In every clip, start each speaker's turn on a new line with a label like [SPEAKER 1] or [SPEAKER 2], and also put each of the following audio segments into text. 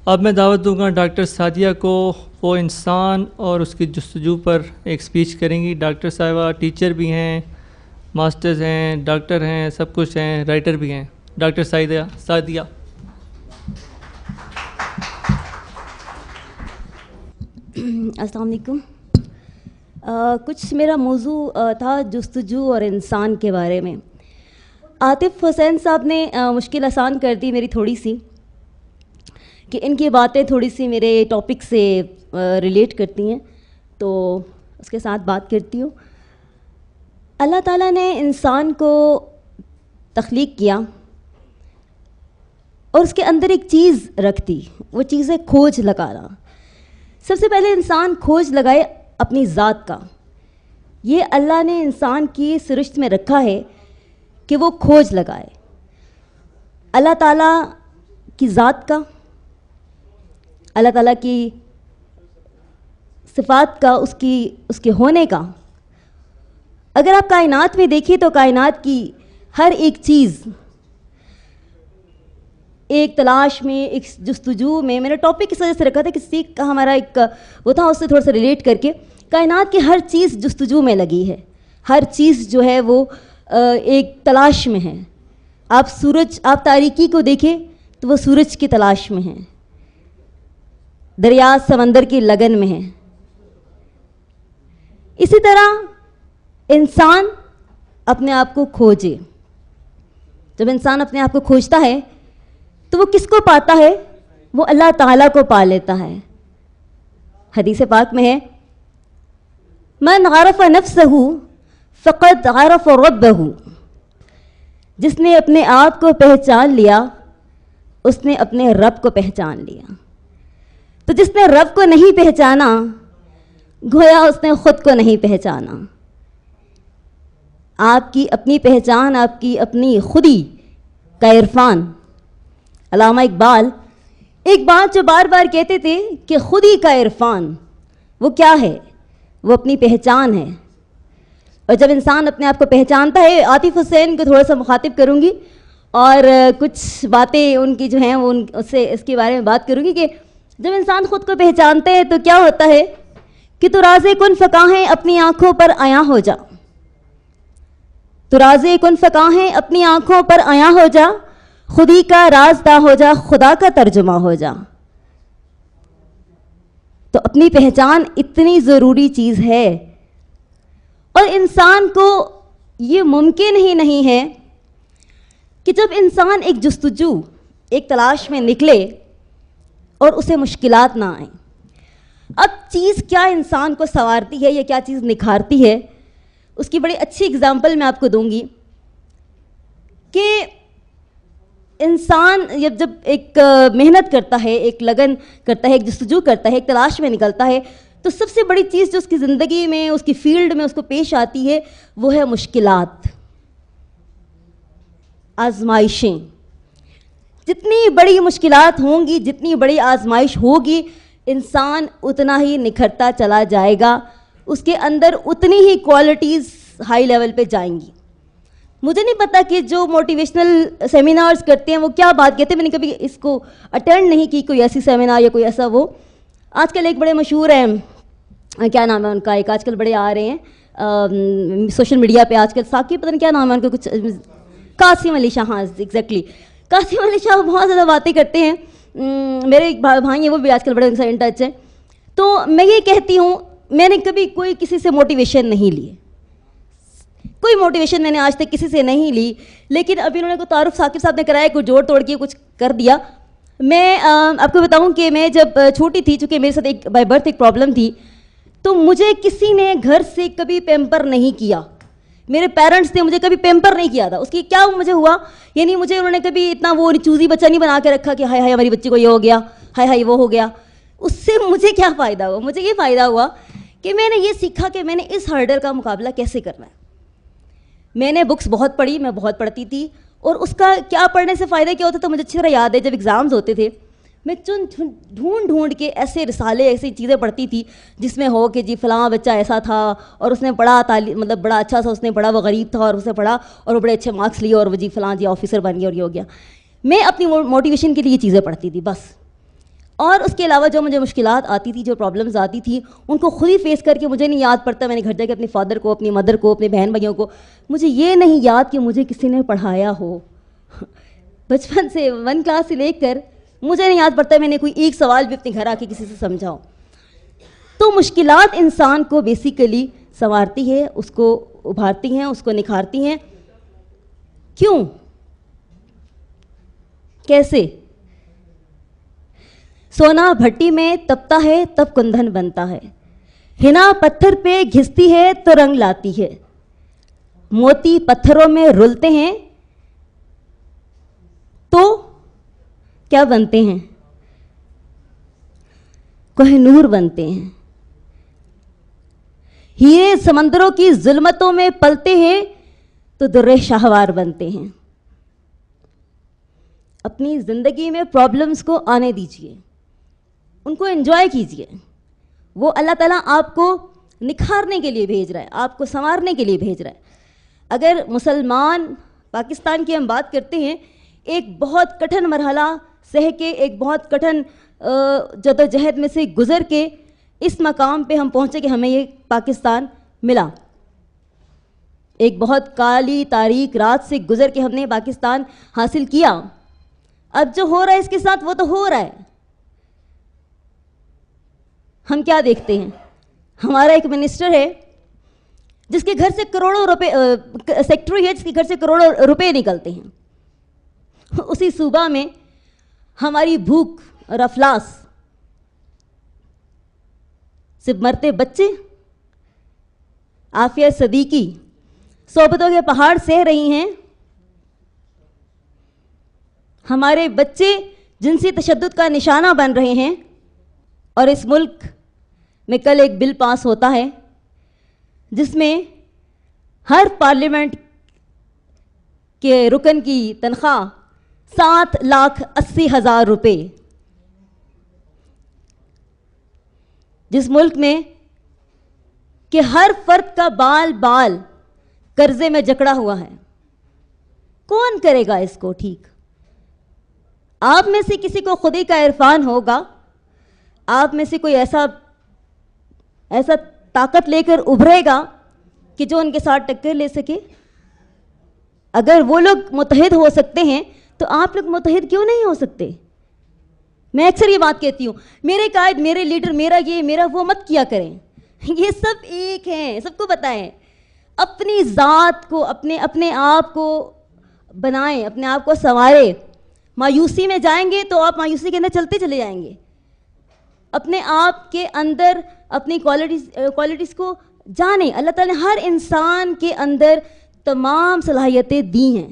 [SPEAKER 1] اب میں دعوت دوں گا ڈاکٹر سعدیہ کو، وہ انسان اور اس کی جستجو پر ایک سپیچ کریں گی۔ ڈاکٹر صاحبہ ٹیچر بھی ہیں، ماسٹرز ہیں، ڈاکٹر ہیں، سب کچھ ہیں، رائٹر بھی ہیں۔ ڈاکٹر سعدیہ۔
[SPEAKER 2] السلام علیکم۔ کچھ میرا موضوع تھا جستجو اور انسان کے بارے میں۔ عاطف حسین صاحب نے مشکل آسان کر دی میری تھوڑی سی، کہ ان کی باتیں تھوڑی سی میرے ٹاپک سے ریلیٹ کرتی ہیں، تو اس کے ساتھ بات کرتی ہوں۔ اللہ تعالیٰ نے انسان کو تخلیق کیا اور اس کے اندر ایک چیز رکھ دی، وہ چیز ہے کھوج لگانا۔ سب سے پہلے انسان کھوج لگائے اپنی ذات کا۔ یہ اللہ نے انسان کی سرشت میں رکھا ہے کہ وہ کھوج لگائے اللہ تعالیٰ کی ذات کا، اللہ تعالیٰ کی صفات کا، اس کے ہونے کا۔ اگر آپ کائنات میں دیکھیں تو کائنات کی ہر ایک چیز ایک تلاش میں، ایک جستجو میں، میں نے ٹاپک اس وجہ سے رکھا تھا کہ سیکھ کا ہمارا ایک وہ تھا، اس سے تھوڑا سا ریلیٹ کر کے، کائنات کی ہر چیز جستجو میں لگی ہے، ہر چیز جو ہے وہ ایک تلاش میں ہے۔ آپ تاریکی کو دیکھیں تو وہ سورج کی تلاش میں ہیں، دریا سمندر کی لگن میں ہے۔ اسی طرح انسان اپنے آپ کو کھوجے۔ جب انسان اپنے آپ کو کھوجتا ہے تو وہ کس کو پاتا ہے؟ وہ اللہ تعالیٰ کو پا لیتا ہے۔ حدیث پاک میں ہے، من عرف نفسہ فقد عرف ربہ، جس نے اپنے آپ کو پہچان لیا اس نے اپنے رب کو پہچان لیا۔ تو جس نے رب کو نہیں پہچانا گویا اس نے خود کو نہیں پہچانا۔ آپ کی اپنی پہچان، آپ کی اپنی خودی کا عرفان۔ علامہ اقبال ایک بات جو بار بار کہتے تھے کہ خودی کا عرفان وہ کیا ہے؟ وہ اپنی پہچان ہے۔ اور جب انسان اپنے آپ کو پہچانتا ہے، عاطف حسین کو تھوڑا سا مخاطب کروں گی اور کچھ باتیں ان کی جو ہیں وہ اس سے اس کے بارے میں بات کروں گی کہ جب انسان خود کو پہچانتا ہے تو کیا ہوتا ہے کہ تو راز کن فقاہیں اپنی آنکھوں پر عیاں ہو جا، تو راز کن فقاہیں اپنی آنکھوں پر عیاں ہو جا، خودی کا رازداں ہو جا، خدا کا ترجمہ ہو جا۔ تو اپنی پہچان اتنی ضروری چیز ہے، اور انسان کو یہ ممکن ہی نہیں ہے کہ جب انسان ایک جستجو، ایک تلاش میں نکلے اور اسے مشکلات نہ آئیں۔ اب چیز کیا انسان کو سنوارتی ہے یا کیا چیز نکھارتی ہے، اس کی بڑی اچھی اگزامپل میں آپ کو دوں گی کہ انسان جب ایک محنت کرتا ہے، ایک لگن کرتا ہے، ایک جستجو کرتا ہے، ایک تلاش میں نکلتا ہے، تو سب سے بڑی چیز جو اس کی زندگی میں، اس کی فیلڈ میں اس کو پیش آتی ہے وہ ہے مشکلات، آزمائشیں۔ جتنی بڑی مشکلات ہوں گی، جتنی بڑی آزمائش ہوگی، انسان اتنا ہی نکھرتا چلا جائے گا، اس کے اندر اتنی ہی کوالٹیز ہائی لیول پہ جائیں گی۔ مجھے نہیں پتا کہ جو موٹیویشنل سیمینارز کرتے ہیں وہ کیا بات کہتے ہیں، میں نے کبھی اس کو اٹینڈ نہیں کی، کوئی ایسی سیمینار یا کوئی ایسا وہ۔ آج کل ایک بڑے مشہور ہیں، کیا نام ہے ان کا، ایک آج کل بڑے آ رہے ہیں سوشل میڈیا پہ آج کل، ساقی پتہ نہیں کیا نام ہے ان کا، کچھ قاسم علی شاہ۔ ہاں ایگزیکٹلی، قاسم علی شاہ بہت زیادہ باتیں کرتے ہیں۔ میرے ایک بھائی ہیں، وہ بھی آج کل بڑے ان سے ان ٹچ ہیں۔ تو میں یہ کہتی ہوں، میں نے کبھی کوئی کسی سے موٹیویشن نہیں لی، کوئی موٹیویشن میں نے آج تک کسی سے نہیں لی، لیکن ابھی انہوں نے کو تعارف ثاقب صاحب نے کرایا، کوئی جوڑ توڑ کے کچھ کر دیا۔ میں آپ کو بتاؤں کہ میں جب چھوٹی تھی، چونکہ میرے ساتھ ایک بائی برتھ ایک پرابلم تھی، تو مجھے کسی نے گھر سے کبھی پیمپر نہیں کیا، میرے پیرنٹس نے مجھے کبھی پیمپر نہیں کیا تھا۔ اس کی کیا مجھے ہوا، یعنی مجھے انہوں نے کبھی اتنا وہ چوزی بچہ نہیں بنا کے رکھا کہ ہائے ہائے ہماری بچی کو یہ ہو گیا، ہائے ہائے وہ ہو گیا۔ اس سے مجھے کیا فائدہ ہوا؟ مجھے یہ فائدہ ہوا کہ میں نے یہ سیکھا کہ میں نے اس ہرڈل کا مقابلہ کیسے کرنا ہے۔ میں نے بکس بہت پڑھی، میں بہت پڑھتی تھی، اور اس کا کیا پڑھنے سے فائدہ کیا ہوتا تھا مجھے اچھی طرح یاد ہے۔ جب ایگزامز ہوتے تھے میں ڈھونڈ کے ایسے رسالے، ایسی چیزیں پڑھتی تھی جس میں ہو کہ جی فلاں بچہ ایسا تھا اور اس نے پڑھا، مطلب بڑا اچھا سا اس نے پڑھا، وہ غریب تھا اور اس نے پڑھا اور وہ بڑے اچھے مارکس لیے اور وہ جی فلاں جی آفیسر بن گیا اور یہ ہو گیا۔ میں اپنی موٹیویشن کے لیے یہ چیزیں پڑھتی تھی بس۔ اور اس کے علاوہ جو مجھے مشکلات آتی تھی, جو پرابلمز آتی تھی, ان کو خود ہی فیس کر کے مجھے نہیں یاد پڑتا میں نے گھر جا کے اپنے فادر کو, اپنی مدر کو, اپنے بہن بھائیوں کو, مجھے یہ نہیں یاد کہ مجھے کسی نے پڑھایا ہو. بچپن سے 1 کلاس سے لے کر مجھے نہیں یاد پڑتا میں نے کوئی ایک سوال بھی اپنے گھر آ کے کسی سے سمجھاؤں. تو مشکلات انسان کو بیسیکلی سنوارتی ہے, اس کو ابھارتی ہیں, اس کو نکھارتی ہیں. کیوں, کیسے؟ سونا بھٹی میں تپتا ہے تب کندھن بنتا ہے, ہنا پتھر پہ گھستی ہے تو رنگ لاتی ہے, موتی پتھروں میں رلتے ہیں تو کیا بنتے ہیں؟ کوہ نور بنتے ہیں. ہیرے سمندروں کی ظلمتوں میں پلتے ہیں تو درے شاہوار بنتے ہیں. اپنی زندگی میں پرابلمز کو آنے دیجیے, ان کو انجوائے کیجیے. وہ اللہ تعالیٰ آپ کو نکھارنے کے لیے بھیج رہا ہے, آپ کو سنوارنے کے لیے بھیج رہا ہے. اگر مسلمان پاکستان کی ہم بات کرتے ہیں, ایک بہت کٹھن مرحلہ سہ کے, ایک بہت کٹھن جدوجہد میں سے گزر کے اس مقام پہ ہم پہنچے کہ ہمیں یہ پاکستان ملا. ایک بہت کالی تاریک رات سے گزر کے ہم نے پاکستان حاصل کیا. اب جو ہو رہا ہے اس کے ساتھ وہ تو ہو رہا ہے. ہم کیا دیکھتے ہیں, ہمارا ایک منسٹر ہے جس کے گھر سے کروڑوں روپے, سیکٹری ہے جس کے گھر سے کروڑوں روپے نکلتے ہیں. اسی صوبہ میں ہماری بھوک اور افلاس سے مرتے بچے, عافیہ صدیقی صحبتوں کے پہاڑ سہ رہی ہیں. ہمارے بچے جنسی تشدد کا نشانہ بن رہے ہیں. اور اس ملک میں کل ایک بل پاس ہوتا ہے جس میں ہر پارلیمنٹ کے رکن کی تنخواہ 7,80,000 روپے. جس ملک میں کہ ہر فرد کا بال بال قرضے میں جکڑا ہوا ہے. کون کرے گا اس کو ٹھیک؟ آپ میں سے کسی کو خودی کا عرفان ہوگا, آپ میں سے کوئی ایسا طاقت لے کر ابھرے گا کہ جو ان کے ساتھ ٹکر لے سکے. اگر وہ لوگ متحد ہو سکتے ہیں تو آپ لوگ متحد کیوں نہیں ہو سکتے؟ میں اکثر یہ بات کہتی ہوں, میرے قائد, میرے لیڈر, میرا یہ, میرا وہ مت کیا کریں. یہ سب ایک ہیں, سب کو بتائیں. اپنی ذات کو, اپنے آپ کو بنائیں, اپنے آپ کو سنواریں. مایوسی میں جائیں گے تو آپ مایوسی کے اندر چلتے چلے جائیں گے. اپنے آپ کے اندر اپنی کوالٹیز کو جانیں. اللہ تعالیٰ نے ہر انسان کے اندر تمام صلاحیتیں دی ہیں.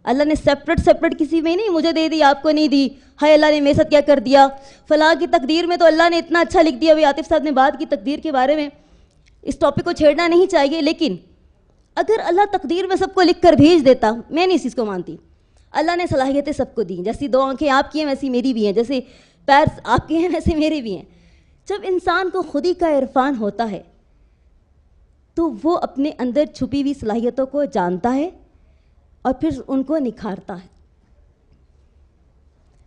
[SPEAKER 2] اللہ نے سپریٹ کسی میں نہیں مجھے دے دی آپ کو نہیں دی, ہائے اللہ نے میرے ساتھ کیا کر دیا. فلاں کی تقدیر میں تو اللہ نے اتنا اچھا لکھ دیا. ابھی عاطف صاحب نے بات کی تقدیر کے بارے میں, اس ٹاپک کو چھیڑنا نہیں چاہیے, لیکن اگر اللہ تقدیر میں سب کو لکھ کر بھیج دیتا, میں نہیں اس چیز کو مانتی. اللہ نے صلاحیتیں سب کو دیں. جیسی 2 آنکھیں آپ کی ہیں ویسی میری بھی ہیں, جیسے پیر آپ کے ہیں ویسے میرے بھی ہیں. جب انسان کو خودی کا عرفان ہوتا ہے تو وہ اپنے اندر چھپی ہوئی صلاحیتوں کو جانتا ہے اور پھر ان کو نکھارتا ہے.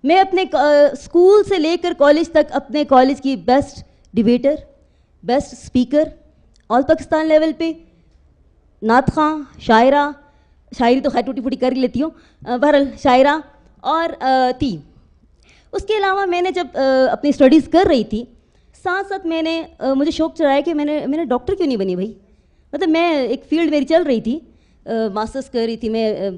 [SPEAKER 2] میں اپنے اسکول سے لے کر کالج تک اپنے کالج کی بیسٹ ڈیبیٹر, بیسٹ اسپیکر, آل پاکستان لیول پہ نعت خواں, شاعرہ, شاعری تو خیر ٹوٹی پھوٹی کر ہی لیتی ہوں, بہرحال شاعرہ اور تھی. اس کے علاوہ میں نے جب اپنی اسٹڈیز کر رہی تھی ساتھ ساتھ میں نے مجھے شوق چڑھایا کہ میں نے ڈاکٹر کیوں نہیں بنی بھائی. مطلب میں ایک فیلڈ میری چل رہی تھی, ماسٹرس کر رہی تھی میں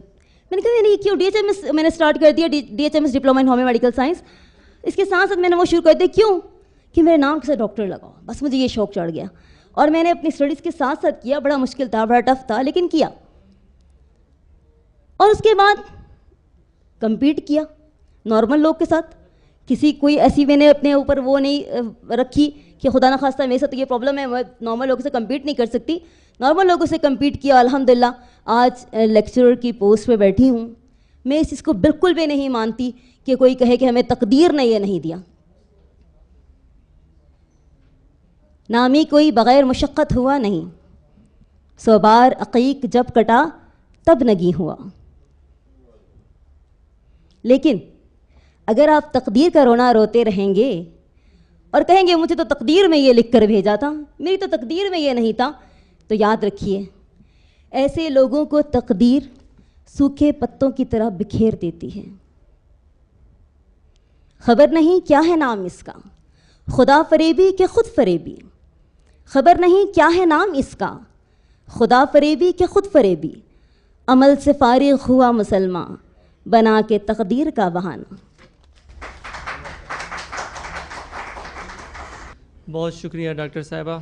[SPEAKER 2] نے کہا نہیں کیوں DHMS میں نے اسٹارٹ کر دیا, DHMS diploma in homeo medical science. اس کے ساتھ ساتھ میں نے وہ شروع کر دیا کیوں کہ میرے نام کے ساتھ ڈاکٹر لگاؤ. بس مجھے یہ شوق چڑھ گیا اور میں نے اپنی اسٹڈیز کے ساتھ ساتھ کیا. بڑا مشکل تھا, بڑا ٹف تھا, لیکن کیا. اور اس کے بعد کمپیٹ کیا نارمل لوگ کے ساتھ. کسی کوئی ایسی میں نے اپنے اوپر وہ نہیں رکھی کہ خدا نخواستہ میرے ساتھ تو یہ پرابلم ہے, میں نارمل لوگوں سے کمپیٹ نہیں کر سکتی. نارمل لوگوں سے کمپیٹ کیا, الحمدللہ آج لیکچرر کی پوسٹ پہ بیٹھی ہوں. میں اس چیز کو بالکل بھی نہیں مانتی کہ کوئی کہے کہ ہمیں تقدیر نے یہ نہیں دیا. نامی کوئی بغیر مشقت ہوا نہیں, 100 بار عقیق جب کٹا تب نگی ہوا. لیکن اگر آپ تقدیر کا رونا روتے رہیں گے اور کہیں گے مجھے تو تقدیر میں یہ لکھ کر بھیجا تھا، میری تو تقدیر میں یہ نہیں تھا، تو یاد رکھیے ایسے لوگوں کو تقدیر سوکھے پتوں کی طرح بکھیر دیتی ہے۔ خبر نہیں کیا ہے نام اس کا، خدا فریبی کہ خود فریبی، خبر نہیں کیا ہے نام اس کا، خدا فریبی کہ خود فریبی، عمل سے فارغ ہوا مسلمان بنا کے تقدیر کا بہانہ۔
[SPEAKER 1] بہت شکریہ ڈاکٹر صاحبہ۔